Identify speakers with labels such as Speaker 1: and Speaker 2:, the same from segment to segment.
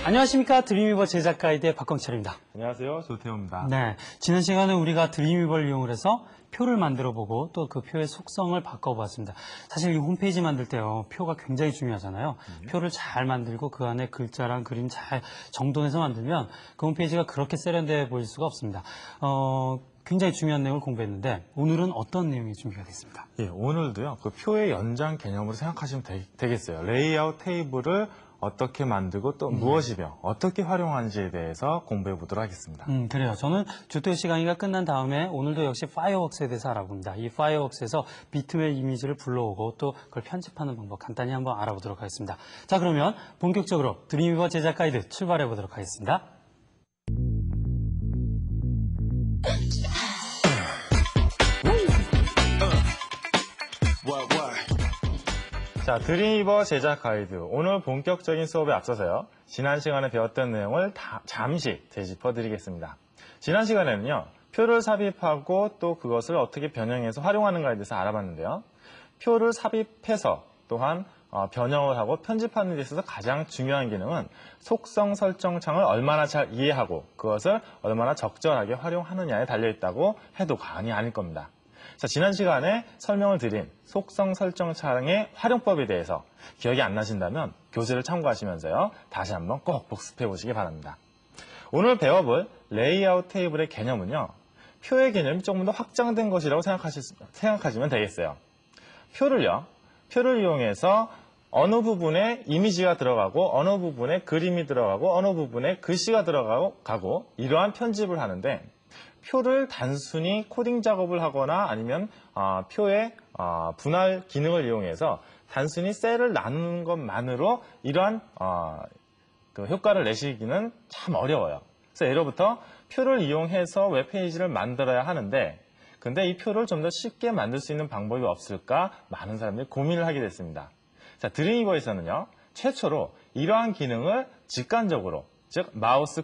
Speaker 1: 안녕하십니까. 드림위버 제작 가이드의 박광철입니다.
Speaker 2: 안녕하세요. 조태호입니다.
Speaker 1: 네, 지난 시간에 우리가 드림위버를 이용을 해서 표를 만들어보고 또 그 표의 속성을 바꿔보았습니다. 사실 이 홈페이지 만들 때요, 표가 굉장히 중요하잖아요. 표를 잘 만들고 그 안에 글자랑 그림 잘 정돈해서 만들면 그 홈페이지가 그렇게 세련돼 보일 수가 없습니다. 굉장히 중요한 내용을 공부했는데 오늘은 어떤 내용이 준비가 됐습니다.
Speaker 2: 예, 오늘도요. 그 표의 연장 개념으로 생각하시면 되겠어요. 레이아웃 테이블을 어떻게 만들고 또 무엇이며 어떻게 활용하는지에 대해서 공부해 보도록 하겠습니다.
Speaker 1: 그래요. 저는 조태호 씨 강의가 끝난 다음에 오늘도 역시 파이어웍스에 대해서 알아봅니다. 이 파이어웍스에서 비트맵 이미지를 불러오고 또 그걸 편집하는 방법 간단히 한번 알아보도록 하겠습니다. 자, 그러면 본격적으로 드림위버 제작 가이드 출발해 보도록 하겠습니다.
Speaker 2: 자, 드림위버 제작 가이드. 오늘 본격적인 수업에 앞서서요. 지난 시간에 배웠던 내용을 잠시 되짚어 드리겠습니다. 지난 시간에는요. 표를 삽입하고 또 그것을 어떻게 변형해서 활용하는가에 대해서 알아봤는데요. 표를 삽입해서 또한 변형을 하고 편집하는 데 있어서 가장 중요한 기능은 속성 설정 창을 얼마나 잘 이해하고 그것을 얼마나 적절하게 활용하느냐에 달려있다고 해도 과언이 아닐 겁니다. 자, 지난 시간에 설명을 드린 속성 설정 창의 활용법에 대해서 기억이 안 나신다면 교재를 참고하시면서요. 다시 한번 꼭 복습해 보시기 바랍니다. 오늘 배워볼 레이아웃 테이블의 개념은요. 표의 개념이 조금 더 확장된 것이라고 생각하시면 되겠어요. 표를 이용해서 어느 부분에 이미지가 들어가고 어느 부분에 그림이 들어가고 어느 부분에 글씨가 들어가고 이러한 편집을 하는데 표를 단순히 코딩 작업을 하거나 아니면 표의 분할 기능을 이용해서 단순히 셀을 나누는 것만으로 이러한 그 효과를 내시기는 참 어려워요. 그래서 예로부터 표를 이용해서 웹페이지를 만들어야 하는데 근데 이 표를 좀 더 쉽게 만들 수 있는 방법이 없을까 많은 사람들이 고민을 하게 됐습니다. 자, 드림위버에서는요. 최초로 이러한 기능을 직관적으로 즉 마우스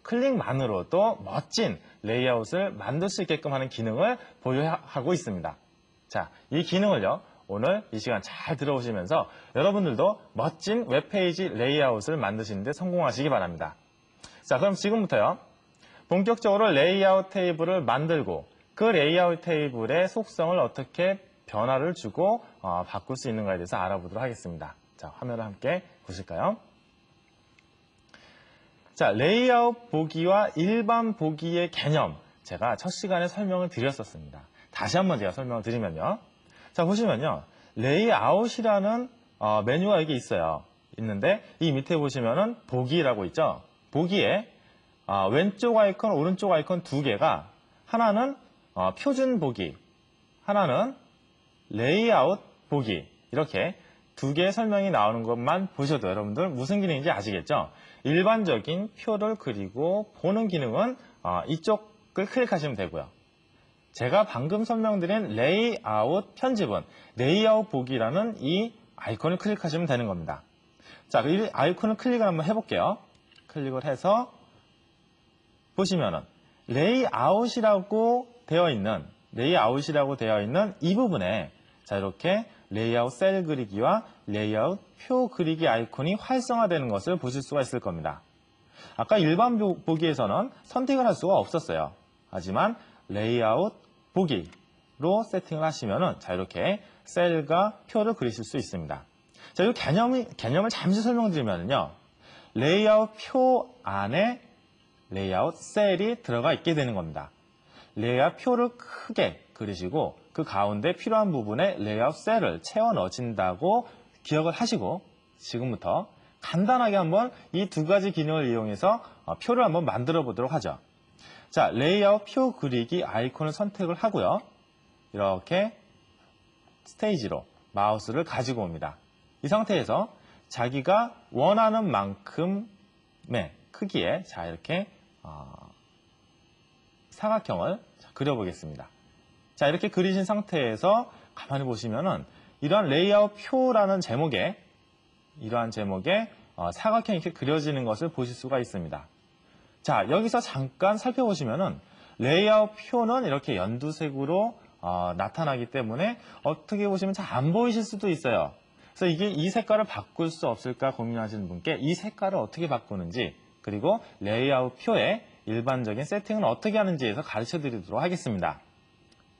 Speaker 2: 클릭만으로도 멋진 레이아웃을 만들 수 있게끔 하는 기능을 보유하고 있습니다. 자, 이 기능을요. 오늘 이 시간 잘 들어오시면서 여러분들도 멋진 웹페이지 레이아웃을 만드시는 데 성공하시기 바랍니다. 자, 그럼 지금부터요. 본격적으로 레이아웃 테이블을 만들고 그 레이아웃 테이블의 속성을 어떻게 변화를 주고 바꿀 수 있는가에 대해서 알아보도록 하겠습니다. 자, 화면을 함께 보실까요? 자, 레이아웃 보기와 일반 보기의 개념 제가 첫 시간에 설명을 드렸었습니다. 다시 한번 제가 설명을 드리면요. 자, 보시면요. 레이아웃이라는 메뉴가 여기 있는데 이 밑에 보시면은 보기라고 있죠. 보기에 왼쪽 아이콘, 오른쪽 아이콘 두 개가 하나는 표준 보기, 하나는 레이아웃 보기 이렇게 두 개의 설명이 나오는 것만 보셔도 여러분들 무슨 기능인지 아시겠죠? 일반적인 표를 그리고 보는 기능은 이쪽을 클릭하시면 되고요. 제가 방금 설명드린 레이아웃 편집은 레이아웃 보기라는 이 아이콘을 클릭하시면 되는 겁니다. 자, 이 아이콘을 클릭을 한번 해볼게요. 클릭을 해서 보시면은 레이아웃이라고 되어 있는 이 부분에 자, 이렇게 레이아웃 셀 그리기와 레이아웃 표 그리기 아이콘이 활성화되는 것을 보실 수가 있을 겁니다. 아까 일반 보기에서는 선택을 할 수가 없었어요. 하지만 레이아웃 보기로 세팅을 하시면은 자, 이렇게 셀과 표를 그리실 수 있습니다. 자, 이 개념을 잠시 설명드리면요. 레이아웃 표 안에 레이아웃 셀이 들어가 있게 되는 겁니다. 레이아웃 표를 크게 그리시고 그 가운데 필요한 부분에 레이아웃 셀을 채워 넣으신다고 기억을 하시고 지금부터 간단하게 한번 이 두 가지 기능을 이용해서 표를 한번 만들어 보도록 하죠. 자, 레이아웃 표 그리기 아이콘을 선택을 하고요. 이렇게 스테이지로 마우스를 가지고 옵니다. 이 상태에서 자기가 원하는 만큼의 크기에 자, 이렇게 사각형을 그려보겠습니다. 자, 이렇게 그리신 상태에서 가만히 보시면은 이러한 레이아웃 표라는 제목에 사각형이 이렇게 그려지는 것을 보실 수가 있습니다. 자, 여기서 잠깐 살펴보시면은 레이아웃 표는 이렇게 연두색으로 나타나기 때문에 어떻게 보시면 잘 안 보이실 수도 있어요. 그래서 이게 이 색깔을 바꿀 수 없을까 고민하시는 분께 이 색깔을 어떻게 바꾸는지 그리고 레이아웃 표의 일반적인 세팅은 어떻게 하는지에서 가르쳐 드리도록 하겠습니다.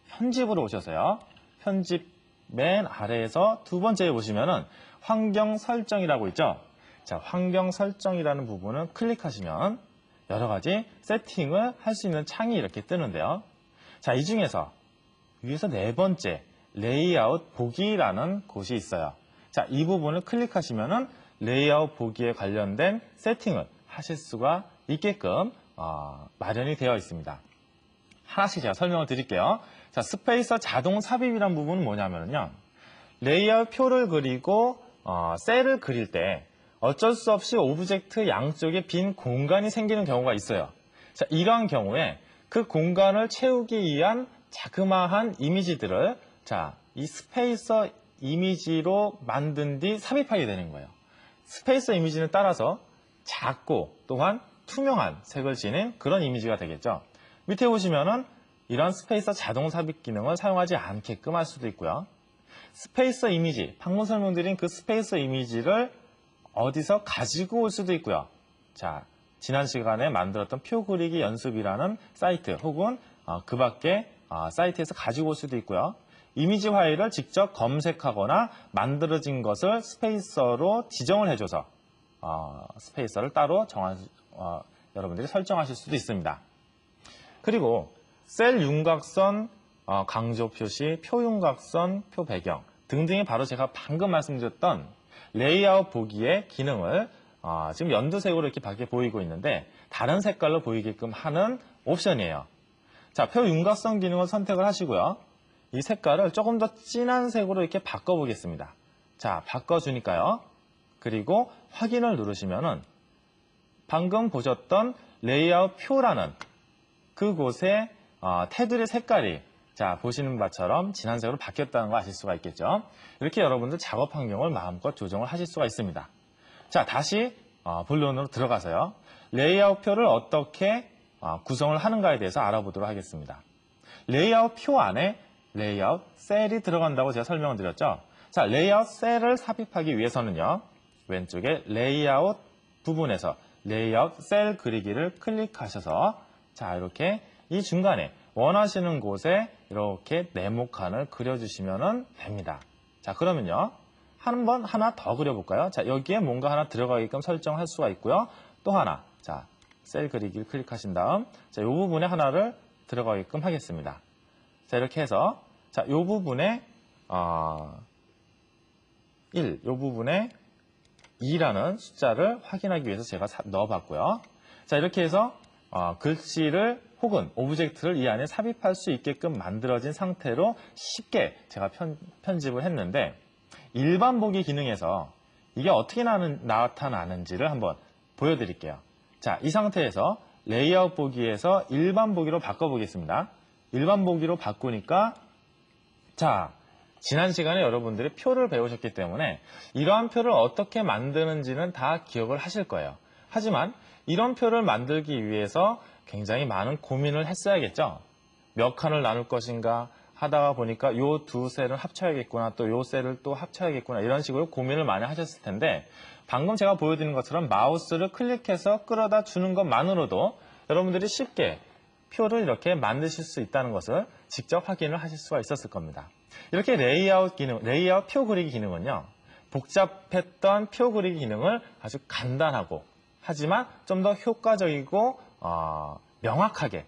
Speaker 2: 편집으로 오셔서요. 편집 맨 아래에서 두 번째에 보시면은 환경 설정이라고 있죠. 자, 환경 설정이라는 부분을 클릭하시면 여러 가지 세팅을 할 수 있는 창이 이렇게 뜨는데요. 자, 이 중에서 위에서 네 번째 레이아웃 보기라는 곳이 있어요. 자, 이 부분을 클릭하시면은 레이아웃 보기에 관련된 세팅을 하실 수가 있게끔 마련이 되어 있습니다. 하나씩 제가 설명을 드릴게요. 자, 스페이서 자동 삽입이라는 부분은 뭐냐면요. 레이아웃 표를 그리고 셀을 그릴 때 어쩔 수 없이 오브젝트 양쪽에 빈 공간이 생기는 경우가 있어요. 자, 이러한 경우에 그 공간을 채우기 위한 자그마한 이미지들을 자, 이 스페이서 이미지로 만든 뒤 삽입하게 되는 거예요. 스페이서 이미지는 따라서 작고 또한 투명한 색을 지닌 그런 이미지가 되겠죠. 밑에 보시면은 이런 스페이서 자동 삽입 기능을 사용하지 않게끔 할 수도 있고요. 스페이서 이미지, 방금 설명드린 그 스페이서 이미지를 어디서 가지고 올 수도 있고요. 자, 지난 시간에 만들었던 표 그리기 연습이라는 사이트 혹은 그 밖에 사이트에서 가지고 올 수도 있고요. 이미지 파일을 직접 검색하거나 만들어진 것을 스페이서로 지정을 해줘서 스페이서를 따로 여러분들이 설정하실 수도 있습니다. 그리고 셀 윤곽선, 강조 표시, 표 윤곽선, 표 배경 등등이 바로 제가 방금 말씀드렸던 레이아웃 보기의 기능을 지금 연두색으로 이렇게 밖에 보이고 있는데 다른 색깔로 보이게끔 하는 옵션이에요. 자, 표 윤곽선 기능을 선택을 하시고요. 이 색깔을 조금 더 진한 색으로 이렇게 바꿔보겠습니다. 자, 바꿔주니까요. 그리고 확인을 누르시면은 방금 보셨던 레이아웃 표라는 그곳에 테두리 색깔이 자, 보시는 바처럼 진한 색으로 바뀌었다는 거 아실 수가 있겠죠. 이렇게 여러분들 작업 환경을 마음껏 조정을 하실 수가 있습니다. 자, 다시 본론으로 들어가서요. 레이아웃 표를 어떻게 구성을 하는가에 대해서 알아보도록 하겠습니다. 레이아웃 표 안에 레이아웃 셀이 들어간다고 제가 설명을 드렸죠. 자, 레이아웃 셀을 삽입하기 위해서는요. 왼쪽에 레이아웃 부분에서 레이아웃 셀 그리기를 클릭하셔서 자, 이렇게 이 중간에 원하시는 곳에 이렇게 네모칸을 그려주시면 됩니다. 자, 그러면요. 한번 하나 더 그려볼까요? 자, 여기에 뭔가 하나 들어가게끔 설정할 수가 있고요. 또 하나, 자, 셀 그리기를 클릭하신 다음, 자, 이 부분에 하나를 들어가게끔 하겠습니다. 자, 이렇게 해서, 자, 이 부분에, 1, 이 부분에 2라는 숫자를 확인하기 위해서 제가 넣어봤고요. 자, 이렇게 해서, 글씨를 혹은 오브젝트를 이 안에 삽입할 수 있게끔 만들어진 상태로 쉽게 제가 편집을 했는데, 일반 보기 기능에서 이게 어떻게 나타나는지를 한번 보여드릴게요. 자, 이 상태에서 레이아웃 보기에서 일반 보기로 바꿔보겠습니다. 일반 보기로 바꾸니까 자, 지난 시간에 여러분들이 표를 배우셨기 때문에 이러한 표를 어떻게 만드는지는 다 기억을 하실 거예요. 하지만 이런 표를 만들기 위해서 굉장히 많은 고민을 했어야겠죠. 몇 칸을 나눌 것인가 하다가 보니까 요 두 셀을 합쳐야겠구나, 또 요 셀을 또 합쳐야겠구나, 이런 식으로 고민을 많이 하셨을 텐데 방금 제가 보여드린 것처럼 마우스를 클릭해서 끌어다 주는 것만으로도 여러분들이 쉽게 표를 이렇게 만드실 수 있다는 것을 직접 확인을 하실 수가 있었을 겁니다. 이렇게 레이아웃 기능, 레이아웃 표 그리기 기능은요, 복잡했던 표 그리기 기능을 아주 간단하고 하지만 좀 더 효과적이고 명확하게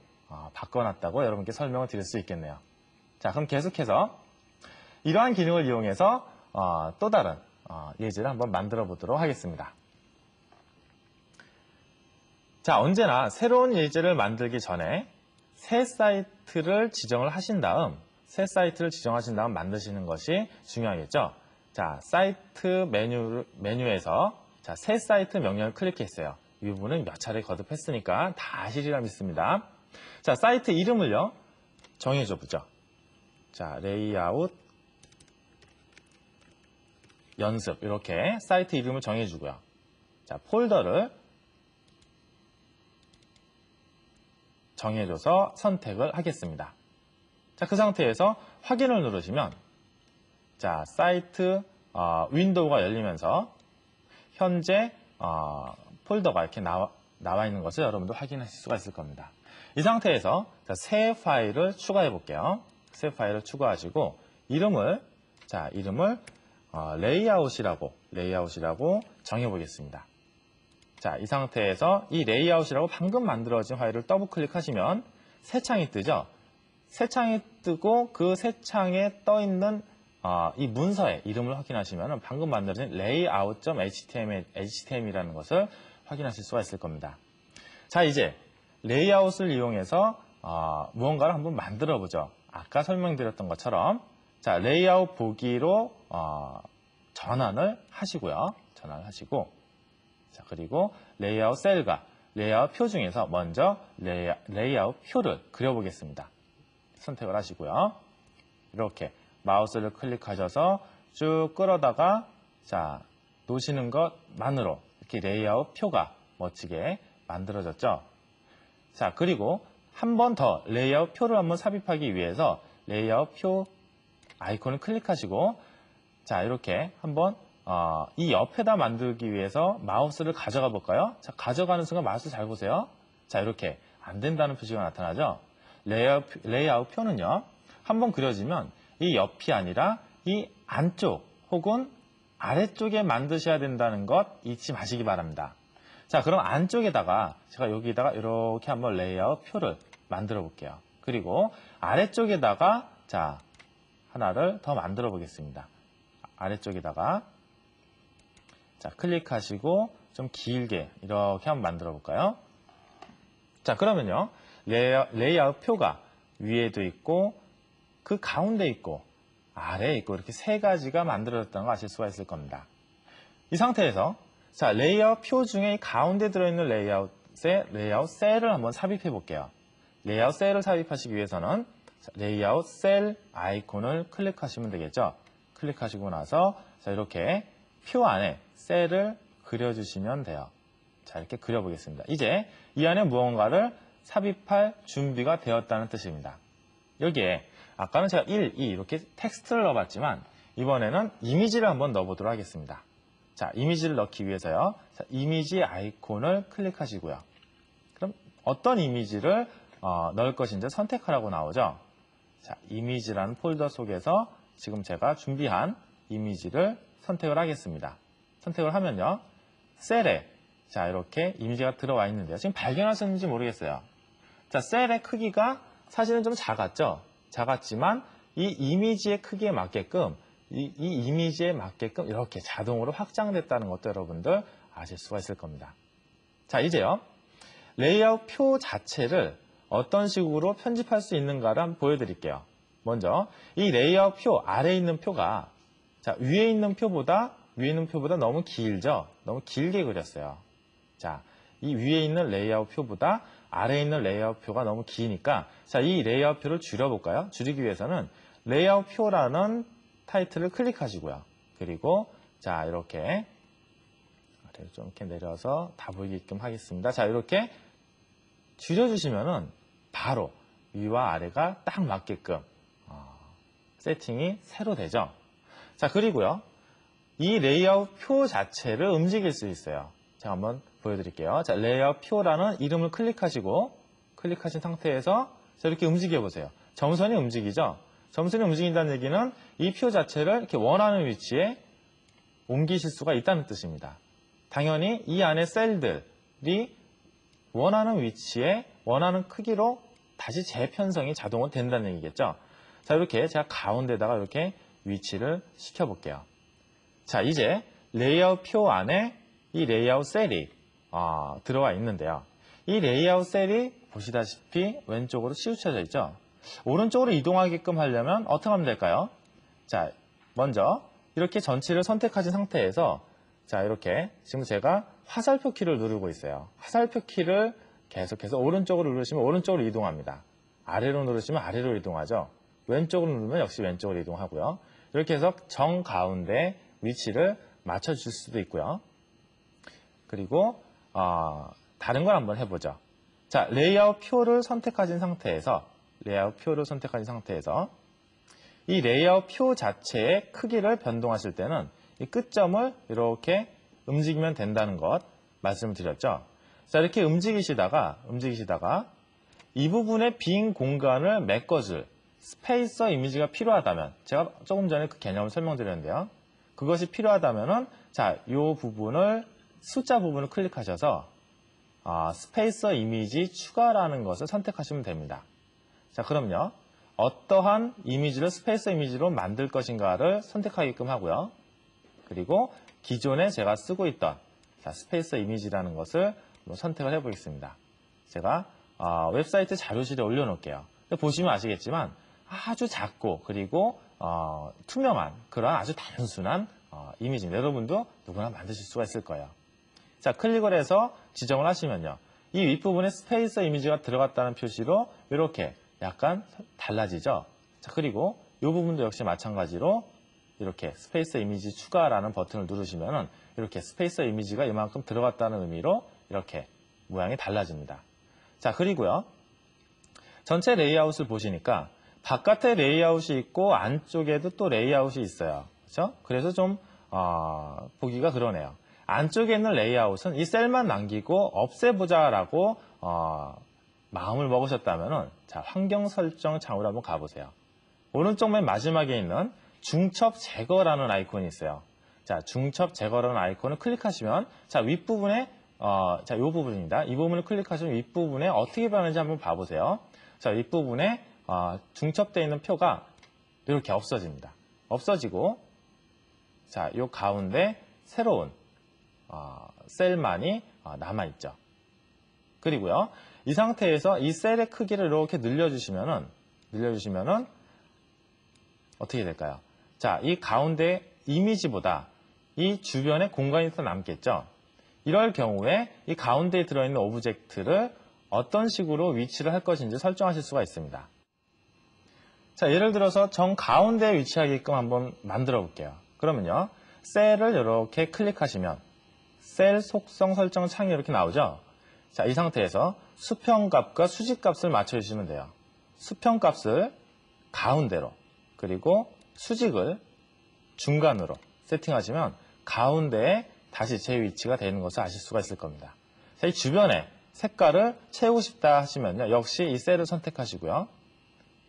Speaker 2: 바꿔놨다고 여러분께 설명을 드릴 수 있겠네요. 자, 그럼 계속해서 이러한 기능을 이용해서 또 다른 예제를 한번 만들어 보도록 하겠습니다. 자, 언제나 새로운 예제를 만들기 전에 새 사이트를 지정을 하신 다음 만드시는 것이 중요하겠죠. 자, 사이트 메뉴에서 자, 새 사이트 명령을 클릭했어요. 이 부분은 몇 차례 거듭했으니까 다 아시리라 믿습니다. 자, 사이트 이름을요, 정해줘 보죠. 자, 레이아웃 연습, 이렇게 사이트 이름을 정해주고요. 자, 폴더를 정해줘서 선택을 하겠습니다. 자, 그 상태에서 확인을 누르시면 자, 사이트 윈도우가 열리면서 현재 폴더가 이렇게 나와 있는 것을 여러분도 확인하실 수가 있을 겁니다. 이 상태에서 새 파일을 추가해 볼게요. 새 파일을 추가하시고 이름을 레이아웃이라고 정해 보겠습니다. 자, 이 상태에서 이 레이아웃이라고 방금 만들어진 파일을 더블 클릭하시면 새 창이 뜨죠. 새 창이 뜨고 그 새 창에 떠 있는 이 문서의 이름을 확인하시면 방금 만들어진 layout.html이라는 것을 확인하실 수가 있을 겁니다. 자, 이제 레이아웃을 이용해서 무언가를 한번 만들어 보죠. 아까 설명드렸던 것처럼 자, 레이아웃 보기로 전환을 하시고요. 전환을 하시고 자, 그리고 레이아웃 셀과 레이아웃 표 중에서 먼저 레이아웃 표를 그려보겠습니다. 선택을 하시고요. 이렇게 마우스를 클릭하셔서 쭉 끌어다가 자, 놓으시는 것만으로 이렇게 레이아웃 표가 멋지게 만들어졌죠. 자, 그리고 한 번 더 레이아웃 표를 한번 삽입하기 위해서 레이아웃 표 아이콘을 클릭하시고 자, 이렇게 한번 이 옆에다 만들기 위해서 마우스를 가져가 볼까요? 자, 가져가는 순간 마우스 잘 보세요. 자, 이렇게 안 된다는 표시가 나타나죠. 레이아웃 표는요, 한번 그려지면 이 옆이 아니라 이 안쪽 혹은 아래쪽에 만드셔야 된다는 것 잊지 마시기 바랍니다. 자, 그럼 안쪽에다가 제가 여기다가 이렇게 한번 레이아웃 표를 만들어 볼게요. 그리고 아래쪽에다가 자, 하나를 더 만들어 보겠습니다. 아래쪽에다가 자, 클릭하시고 좀 길게 이렇게 한번 만들어 볼까요? 자, 그러면요, 레이아웃 표가 위에도 있고 그 가운데 있고 아래에 있고 이렇게 세 가지가 만들어졌다는 거 아실 수가 있을 겁니다. 이 상태에서 자, 레이아웃 표 중에 가운데 들어있는 레이아웃 셀을 한번 삽입해 볼게요. 레이아웃 셀을 삽입하시기 위해서는 레이아웃 셀 아이콘을 클릭하시면 되겠죠. 클릭하시고 나서 자, 이렇게 표 안에 셀을 그려주시면 돼요. 자, 이렇게 그려보겠습니다. 이제 이 안에 무언가를 삽입할 준비가 되었다는 뜻입니다. 여기에 아까는 제가 1, 2 이렇게 텍스트를 넣어봤지만 이번에는 이미지를 한번 넣어보도록 하겠습니다. 자, 이미지를 넣기 위해서요. 자, 이미지 아이콘을 클릭하시고요. 그럼 어떤 이미지를 넣을 것인지 선택하라고 나오죠. 자, 이미지라는 폴더 속에서 지금 제가 준비한 이미지를 선택을 하겠습니다. 선택을 하면요. 셀에 자, 이렇게 이미지가 들어와 있는데요. 지금 발견하셨는지 모르겠어요. 자, 셀의 크기가 사실은 좀 작았죠. 작았지만 이 이미지의 크기에 맞게끔 이 이미지에 맞게끔 이렇게 자동으로 확장됐다는 것도 여러분들 아실 수가 있을 겁니다. 자, 이제요. 레이아웃 표 자체를 어떤 식으로 편집할 수 있는가를 한번 보여드릴게요. 먼저 이 레이아웃 표 아래에 있는 표가 자, 위에 있는 표보다 너무 길죠. 너무 길게 그렸어요. 자, 이 위에 있는 레이아웃 표보다 아래에 있는 레이아웃 표가 너무 기니까 자, 이 레이아웃 표를 줄여볼까요? 줄이기 위해서는 레이아웃 표라는 타이틀을 클릭하시고요. 그리고 자, 이렇게 아래로 좀 이렇게 내려서 다 보이게끔 하겠습니다. 자, 이렇게 줄여주시면은 바로 위와 아래가 딱 맞게끔 세팅이 새로 되죠. 자, 그리고요. 이 레이아웃 표 자체를 움직일 수 있어요. 제가 한번 보여드릴게요. 자, 레이아웃 표라는 이름을 클릭하신 상태에서 자, 이렇게 움직여 보세요. 점선이 움직이죠. 점선이 움직인다는 얘기는 이 표 자체를 이렇게 원하는 위치에 옮기실 수가 있다는 뜻입니다. 당연히 이 안에 셀들이 원하는 위치에 원하는 크기로 다시 재편성이 자동으로 된다는 얘기겠죠. 자, 이렇게 제가 가운데다가 이렇게 위치를 시켜볼게요. 자, 이제 레이아웃 표 안에 이 레이아웃 셀이 들어와 있는데요. 이 레이아웃 셀이 보시다시피 왼쪽으로 치우쳐져 있죠. 오른쪽으로 이동하게끔 하려면 어떻게 하면 될까요? 자, 먼저 이렇게 전체를 선택하신 상태에서 자, 이렇게 지금 제가 화살표 키를 누르고 있어요. 화살표 키를 계속해서 오른쪽으로 누르시면 오른쪽으로 이동합니다. 아래로 누르시면 아래로 이동하죠. 왼쪽으로 누르면 역시 왼쪽으로 이동하고요. 이렇게 해서 정가운데 위치를 맞춰줄 수도 있고요. 그리고 다른 걸 한번 해보죠. 자, 레이아웃 표를 선택하신 상태에서 이 레이아웃 표 자체의 크기를 변동하실 때는 이 끝점을 이렇게 움직이면 된다는 것 말씀을 드렸죠. 자, 이렇게 움직이시다가 이 부분의 빈 공간을 메꿔줄 스페이서 이미지가 필요하다면, 제가 조금 전에 그 개념을 설명드렸는데요. 그것이 필요하다면은, 자, 이 부분을, 숫자 부분을 클릭하셔서, 스페이서 이미지 추가라는 것을 선택하시면 됩니다. 자, 그럼요. 어떠한 이미지를 스페이서 이미지로 만들 것인가를 선택하게끔 하고요. 그리고 기존에 제가 쓰고 있던, 자, 스페이서 이미지라는 것을 선택을 해보겠습니다. 제가 웹사이트 자료실에 올려놓을게요. 보시면 아시겠지만 아주 작고 그리고 투명한 그런 아주 단순한 이미지입니다. 여러분도 누구나 만드실 수가 있을 거예요. 자, 클릭을 해서 지정을 하시면요. 이 윗부분에 스페이서 이미지가 들어갔다는 표시로 이렇게 약간 달라지죠. 자, 그리고 이 부분도 역시 마찬가지로 이렇게 스페이서 이미지 추가라는 버튼을 누르시면은 이렇게 스페이서 이미지가 이만큼 들어갔다는 의미로 이렇게 모양이 달라집니다. 자, 그리고요. 전체 레이아웃을 보시니까 바깥에 레이아웃이 있고 안쪽에도 또 레이아웃이 있어요. 그렇죠? 그래서 좀 보기가 그러네요. 안쪽에 있는 레이아웃은 이 셀만 남기고 없애보자라고 마음을 먹으셨다면은, 자, 환경 설정 창으로 한번 가보세요. 오른쪽 맨 마지막에 있는 중첩 제거라는 아이콘이 있어요. 자, 중첩 제거라는 아이콘을 클릭하시면, 자, 윗부분에 자, 이 부분입니다. 이 부분을 클릭하시면 윗부분에 어떻게 변하는지 한번 봐보세요. 자, 윗부분에 중첩되어 있는 표가 이렇게 없어집니다. 없어지고, 자, 이 가운데 새로운 셀만이 남아있죠. 그리고요, 이 상태에서 이 셀의 크기를 이렇게 늘려주시면은 어떻게 될까요? 자, 이 가운데 이미지보다 이 주변에 공간이 더 남겠죠. 이럴 경우에 이 가운데에 들어있는 오브젝트를 어떤 식으로 위치를 할 것인지 설정하실 수가 있습니다. 자, 예를 들어서 정 가운데에 위치하게끔 한번 만들어 볼게요. 그러면요, 셀을 이렇게 클릭하시면 셀 속성 설정 창이 이렇게 나오죠. 자, 이 상태에서 수평값과 수직값을 맞춰주시면 돼요. 수평값을 가운데로, 그리고 수직을 중간으로 세팅하시면 가운데에 다시 제 위치가 되는 것을 아실 수가 있을 겁니다. 자, 이 주변에 색깔을 채우고 싶다 하시면요, 역시 이 셀을 선택하시고요.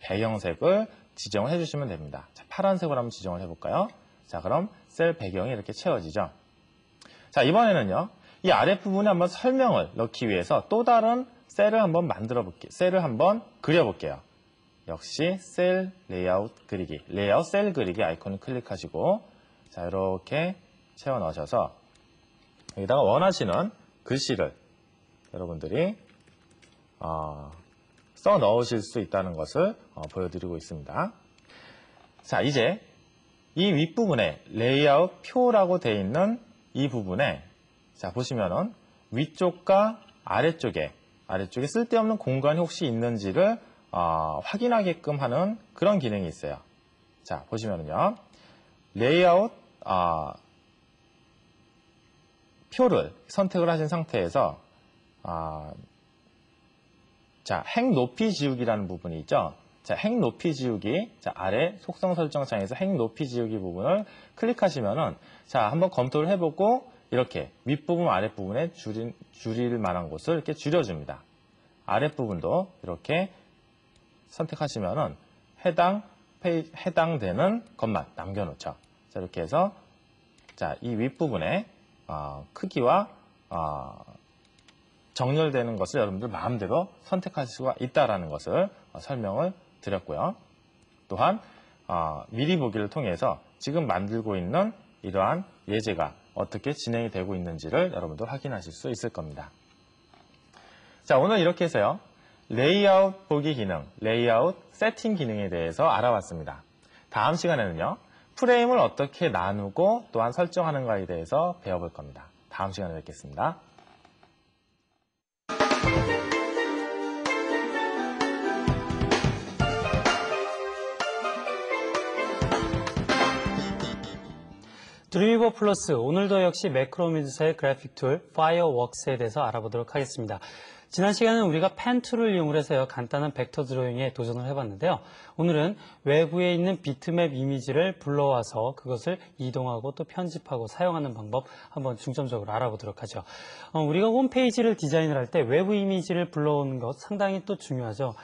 Speaker 2: 배경색을 지정을 해주시면 됩니다. 자, 파란색으로 한번 지정을 해볼까요? 자, 그럼 셀 배경이 이렇게 채워지죠. 자, 이번에는요, 이 아랫부분에 한번 설명을 넣기 위해서 또 다른 셀을 한번 만들어 볼게요. 셀을 한번 그려볼게요. 역시 셀 레이아웃 그리기, 레이아웃 셀 그리기 아이콘을 클릭하시고, 자, 이렇게 채워 넣으셔서 여기다가 원하시는 글씨를 여러분들이 써 넣으실 수 있다는 것을 보여드리고 있습니다. 자, 이제 이 윗부분에 레이아웃 표라고 되어 있는 이 부분에, 자, 보시면은 위쪽과 아래쪽에 쓸데없는 공간이 혹시 있는지를 확인하게끔 하는 그런 기능이 있어요. 자, 보시면은요, 레이아웃 표를 선택을 하신 상태에서 자, 행 높이 지우기라는 부분이 있죠. 자, 행 높이 지우기, 자, 아래 속성 설정 창에서 행 높이 지우기 부분을 클릭하시면은, 자, 한번 검토를 해보고 이렇게 윗부분 아랫부분에 줄일 만한 곳을 이렇게 줄여줍니다. 아랫부분도 이렇게 선택하시면은 해당되는 것만 남겨놓죠. 자, 이렇게 해서, 자, 이 윗부분에 크기와 정렬되는 것을 여러분들 마음대로 선택할 수가 있다는 것을 설명을 드렸고요. 또한 미리 보기를 통해서 지금 만들고 있는 이러한 예제가 어떻게 진행이 되고 있는지를 여러분들 확인하실 수 있을 겁니다. 자, 오늘 이렇게 해서요, 레이아웃 보기 기능, 레이아웃 세팅 기능에 대해서 알아봤습니다. 다음 시간에는요, 프레임을 어떻게 나누고 또한 설정하는가에 대해서 배워볼 겁니다. 다음 시간에 뵙겠습니다.
Speaker 1: 드림위버 플러스, 오늘도 역시 매크로미드사의 그래픽 툴 파이어웍스에 대해서 알아보도록 하겠습니다. 지난 시간에는 우리가 펜 툴을 이용해서요, 간단한 벡터 드로잉에 도전을 해봤는데요. 오늘은 외부에 있는 비트맵 이미지를 불러와서 그것을 이동하고 또 편집하고 사용하는 방법 한번 중점적으로 알아보도록 하죠. 우리가 홈페이지를 디자인을 할 때 외부 이미지를 불러오는 것 상당히 또 중요하죠.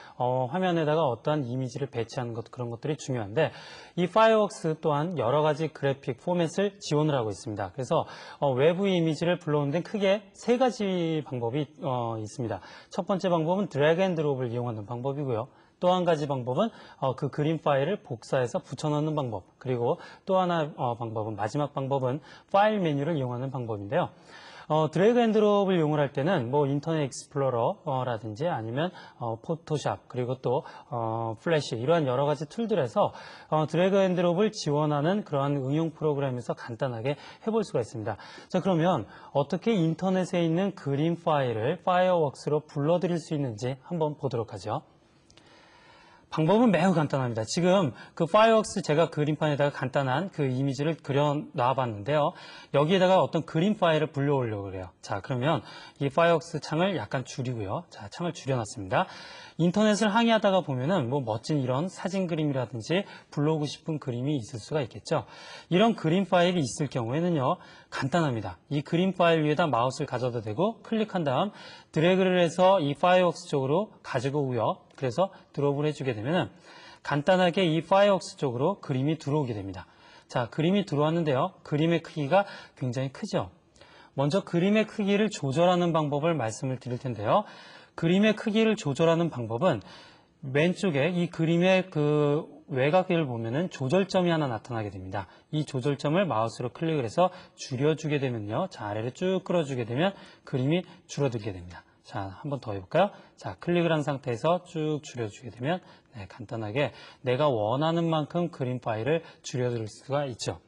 Speaker 1: 화면에다가 어떠한 이미지를 배치하는 것, 그런 것들이 중요한데 이 파이어웍스 또한 여러 가지 그래픽 포맷을 지원을 하고 있습니다. 그래서 외부 이미지를 불러오는 데는 크게 세 가지 방법이 있습니다. 첫 번째 방법은 드래그 앤 드롭을 이용하는 방법이고요. 또 한 가지 방법은 그 그림 파일을 복사해서 붙여넣는 방법, 그리고 또 하나 방법은, 마지막 방법은 파일 메뉴를 이용하는 방법인데요. 드래그 앤 드롭을 이용을 할 때는 뭐 인터넷 익스플로러라든지 아니면 포토샵, 그리고 또 플래시, 이러한 여러 가지 툴들에서 드래그 앤 드롭을 지원하는 그러한 응용 프로그램에서 간단하게 해볼 수가 있습니다. 자, 그러면 어떻게 인터넷에 있는 그림 파일을 파이어웍스로 불러들일 수 있는지 한번 보도록 하죠. 방법은 매우 간단합니다. 지금 그 파이어웍스 제가 그림판에다가 간단한 그 이미지를 그려 놔봤는데요. 여기에다가 어떤 그림 파일을 불러오려고 그래요. 자, 그러면 이 파이어웍스 창을 약간 줄이고요. 자, 창을 줄여놨습니다. 인터넷을 항의하다가 보면은 뭐 멋진 이런 사진 그림이라든지 불러오고 싶은 그림이 있을 수가 있겠죠. 이런 그림 파일이 있을 경우에는요, 간단합니다. 이 그림 파일 위에다 마우스를 가져도 되고 클릭한 다음 드래그를 해서 이 파이어웍스 쪽으로 가지고 오고요. 그래서 드롭을 해주게 되면은 간단하게 이 파이어웍스 쪽으로 그림이 들어오게 됩니다. 자, 그림이 들어왔는데요. 그림의 크기가 굉장히 크죠. 먼저 그림의 크기를 조절하는 방법을 말씀을 드릴 텐데요. 그림의 크기를 조절하는 방법은 왼쪽에 이 그림의 그 외곽을 보면은 조절점이 하나 나타나게 됩니다. 이 조절점을 마우스로 클릭을 해서 줄여주게 되면요. 자, 아래로 쭉 끌어주게 되면 그림이 줄어들게 됩니다. 자, 한번 더 해볼까요? 자, 클릭을 한 상태에서 쭉 줄여주게 되면 간단하게 내가 원하는 만큼 그림 파일을 줄여줄 수가 있죠.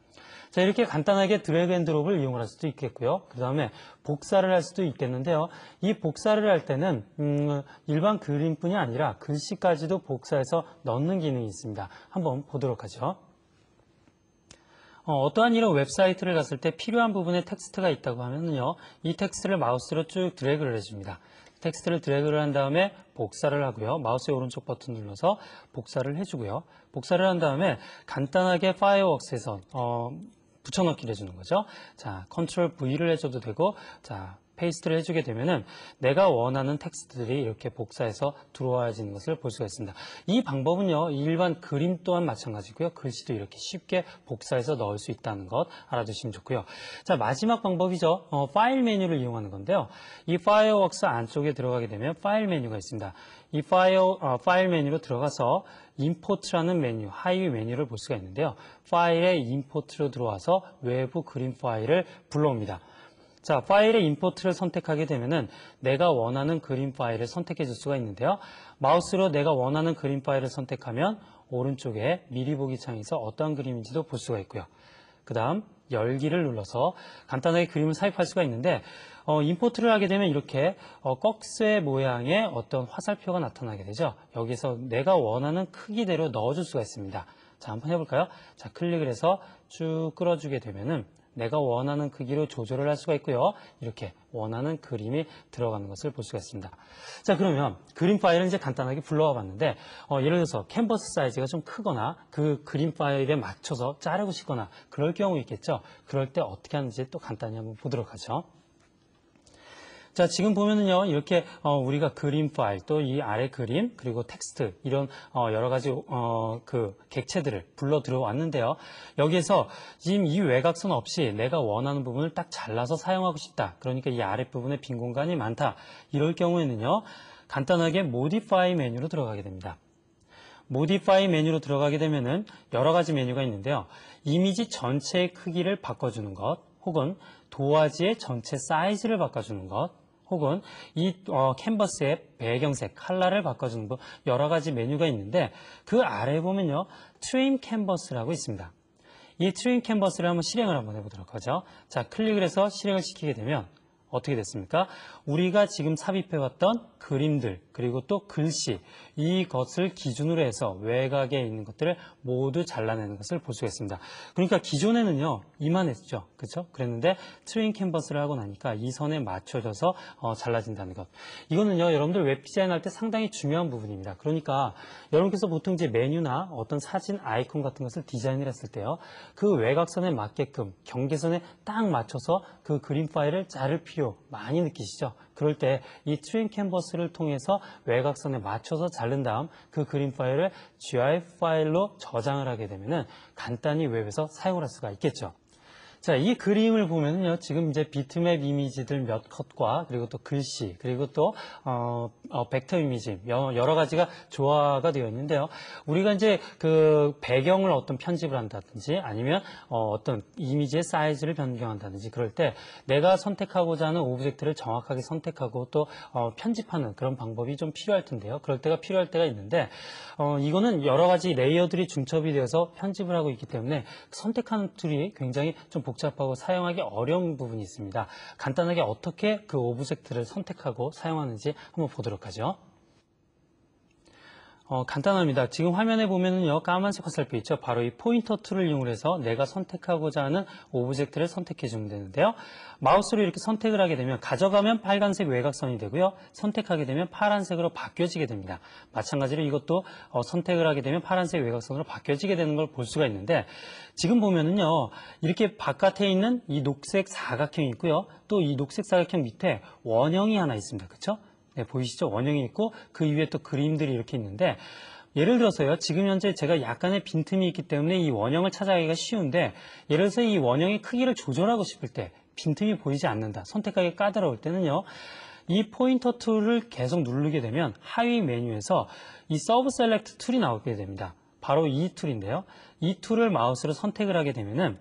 Speaker 1: 자, 이렇게 간단하게 드래그 앤 드롭을 이용할 수도 있겠고요. 그 다음에 복사를 할 수도 있겠는데요. 이 복사를 할 때는 일반 그림뿐이 아니라 글씨까지도 복사해서 넣는 기능이 있습니다. 한번 보도록 하죠. 어떠한 이런 웹사이트를 갔을 때 필요한 부분에 텍스트가 있다고 하면요, 이 텍스트를 마우스로 쭉 드래그를 해줍니다. 텍스트를 드래그를 한 다음에 복사를 하고요. 마우스의 오른쪽 버튼 눌러서 복사를 해주고요. 복사를 한 다음에 간단하게 파이어웍스에서 붙여넣기를 해주는 거죠. 자, 컨트롤 V를 해줘도 되고, 자, 페이스트를 해주게 되면은 내가 원하는 텍스트들이 이렇게 복사해서 들어와지는 것을 볼 수가 있습니다. 이 방법은요, 일반 그림 또한 마찬가지고요. 글씨도 이렇게 쉽게 복사해서 넣을 수 있다는 것 알아두시면 좋고요. 자, 마지막 방법이죠. 파일 메뉴를 이용하는 건데요. 이 파이어웍스 안쪽에 들어가게 되면 파일 메뉴가 있습니다. 이 파일 메뉴로 들어가서 임포트라는 메뉴, 하위 메뉴를 볼 수가 있는데요. 파일의 임포트로 들어와서 외부 그림 파일을 불러옵니다. 자, 파일의 임포트를 선택하게 되면은 내가 원하는 그림 파일을 선택해 줄 수가 있는데요. 마우스로 내가 원하는 그림 파일을 선택하면 오른쪽에 미리 보기 창에서 어떠한 그림인지도 볼 수가 있고요. 그 다음 열기를 눌러서 간단하게 그림을 삽입할 수가 있는데 임포트를 하게 되면 이렇게 꺽쇠 모양의 어떤 화살표가 나타나게 되죠. 여기서 내가 원하는 크기대로 넣어줄 수가 있습니다. 자, 한번 해볼까요? 자, 클릭을 해서 쭉 끌어주게 되면은 내가 원하는 크기로 조절을 할 수가 있고요. 이렇게 원하는 그림이 들어가는 것을 볼 수가 있습니다. 자, 그러면 그림 파일은 이제 간단하게 불러와 봤는데 예를 들어서 캔버스 사이즈가 좀 크거나 그 그림 파일에 맞춰서 자르고 싶거나 그럴 경우 있겠죠. 그럴 때 어떻게 하는지 또 간단히 한번 보도록 하죠. 자, 지금 보면은요, 이렇게 우리가 그림 파일, 또 이 아래 그림, 그리고 텍스트, 이런 여러 가지 그 객체들을 불러 들어왔는데요. 여기에서 지금 이 외곽선 없이 내가 원하는 부분을 딱 잘라서 사용하고 싶다. 그러니까 이 아랫부분에 빈 공간이 많다. 이럴 경우에는요, 간단하게 모디파이 메뉴로 들어가게 됩니다. 모디파이 메뉴로 들어가게 되면은 여러 가지 메뉴가 있는데요. 이미지 전체의 크기를 바꿔주는 것, 혹은 도화지의 전체 사이즈를 바꿔주는 것, 혹은 이 캔버스의 배경색, 컬러를 바꿔주는 것, 여러 가지 메뉴가 있는데 그 아래에 보면요, 트림 캔버스라고 있습니다. 이 트림 캔버스를 한번 실행을 한번 해보도록 하죠. 자, 클릭을 해서 실행을 시키게 되면 어떻게 됐습니까? 우리가 지금 삽입해왔던 그림들 그리고 또 글씨 이것을 기준으로 해서 외곽에 있는 것들을 모두 잘라내는 것을 볼 수가 있습니다. 그러니까 기존에는요 이만했죠, 그렇죠? 그랬는데 트윈 캔버스를 하고 나니까 이 선에 맞춰져서 잘라진다는 것. 이거는요 여러분들 웹 디자인할 때 상당히 중요한 부분입니다. 그러니까 여러분께서 보통 이제 메뉴나 어떤 사진 아이콘 같은 것을 디자인을 했을 때요 그 외곽선에 맞게끔 경계선에 딱 맞춰서 그 그림 파일을 자를 필요 많이 느끼시죠? 그럴 때 이 트윈 캔버스를 통해서 외곽선에 맞춰서 자른 다음 그 그림 파일을 GIF 파일로 저장을 하게 되면은 간단히 웹에서 사용을 할 수가 있겠죠. 자, 이 그림을 보면은요, 지금 이제 비트맵 이미지들 몇 컷과 그리고 또 글씨, 그리고 또, 벡터 이미지, 여러 가지가 조화가 되어 있는데요. 우리가 이제 그 배경을 어떤 편집을 한다든지 아니면 어떤 이미지의 사이즈를 변경한다든지 그럴 때 내가 선택하고자 하는 오브젝트를 정확하게 선택하고 또 편집하는 그런 방법이 좀 필요할 텐데요. 그럴 때가 필요할 때가 있는데, 이거는 여러 가지 레이어들이 중첩이 되어서 편집을 하고 있기 때문에 선택하는 툴이 굉장히 좀 복잡하고 사용하기 어려운 부분이 있습니다. 간단하게 어떻게 그 오브젝트를 선택하고 사용하는지 한번 보도록 하죠. 간단합니다. 지금 화면에 보면은요, 까만색 화살표 있죠? 바로 이 포인터 툴을 이용해서 내가 선택하고자 하는 오브젝트를 선택해 주면 되는데요. 마우스로 이렇게 선택을 하게 되면 가져가면 빨간색 외곽선이 되고요. 선택하게 되면 파란색으로 바뀌어지게 됩니다. 마찬가지로 이것도 선택을 하게 되면 파란색 외곽선으로 바뀌어지게 되는 걸 볼 수가 있는데 지금 보면은요, 이렇게 바깥에 있는 이 녹색 사각형이 있고요. 또 이 녹색 사각형 밑에 원형이 하나 있습니다. 그렇죠? 네, 보이시죠? 원형이 있고 그 위에 또 그림들이 이렇게 있는데 예를 들어서요. 지금 현재 제가 약간의 빈틈이 있기 때문에 이 원형을 찾아가기가 쉬운데 예를 들어서 이 원형의 크기를 조절하고 싶을 때 빈틈이 보이지 않는다. 선택하기 까다로울 때는요. 이 포인터 툴을 계속 누르게 되면 하위 메뉴에서 이 서브 셀렉트 툴이 나오게 됩니다. 바로 이 툴인데요. 이 툴을 마우스로 선택을 하게 되면은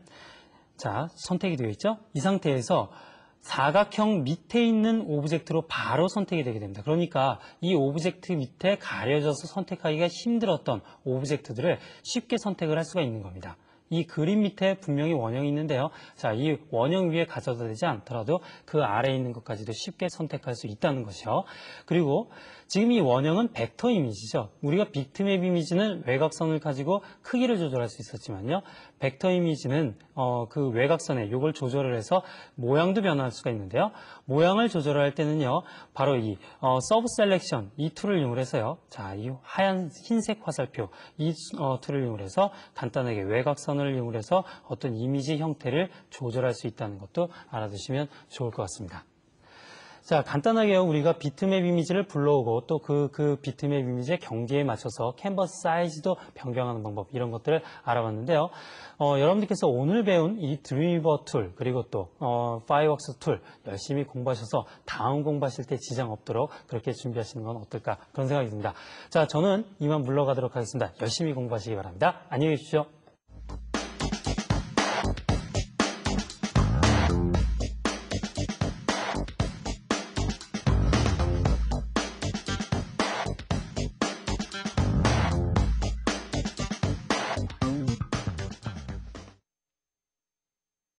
Speaker 1: 자, 선택이 되어 있죠? 이 상태에서 사각형 밑에 있는 오브젝트로 바로 선택이 되게 됩니다. 그러니까 이 오브젝트 밑에 가려져서 선택하기가 힘들었던 오브젝트들을 쉽게 선택을 할 수가 있는 겁니다. 이 그림 밑에 분명히 원형이 있는데요. 자, 이 원형 위에 가져다 되지 않더라도 그 아래에 있는 것까지도 쉽게 선택할 수 있다는 것이요. 그리고 지금 이 원형은 벡터 이미지죠. 우리가 비트맵 이미지는 외곽선을 가지고 크기를 조절할 수 있었지만요. 벡터 이미지는 그 외곽선에 이걸 조절을 해서 모양도 변화할 수가 있는데요. 모양을 조절할 때는요. 바로 이 서브 셀렉션 이 툴을 이용해서요. 자, 이 하얀 흰색 화살표 이 툴을 이용해서 간단하게 외곽선을 이용해서 어떤 이미지 형태를 조절할 수 있다는 것도 알아두시면 좋을 것 같습니다. 자, 간단하게요. 우리가 비트맵 이미지를 불러오고 또 그 비트맵 이미지의 경계에 맞춰서 캔버스 사이즈도 변경하는 방법 이런 것들을 알아봤는데요. 여러분들께서 오늘 배운 이 드림위버 툴 그리고 또 파이웍스 툴 열심히 공부하셔서 다음 공부하실 때 지장 없도록 그렇게 준비하시는 건 어떨까 그런 생각이 듭니다. 자, 저는 이만 물러가도록 하겠습니다. 열심히 공부하시기 바랍니다. 안녕히 계십시오.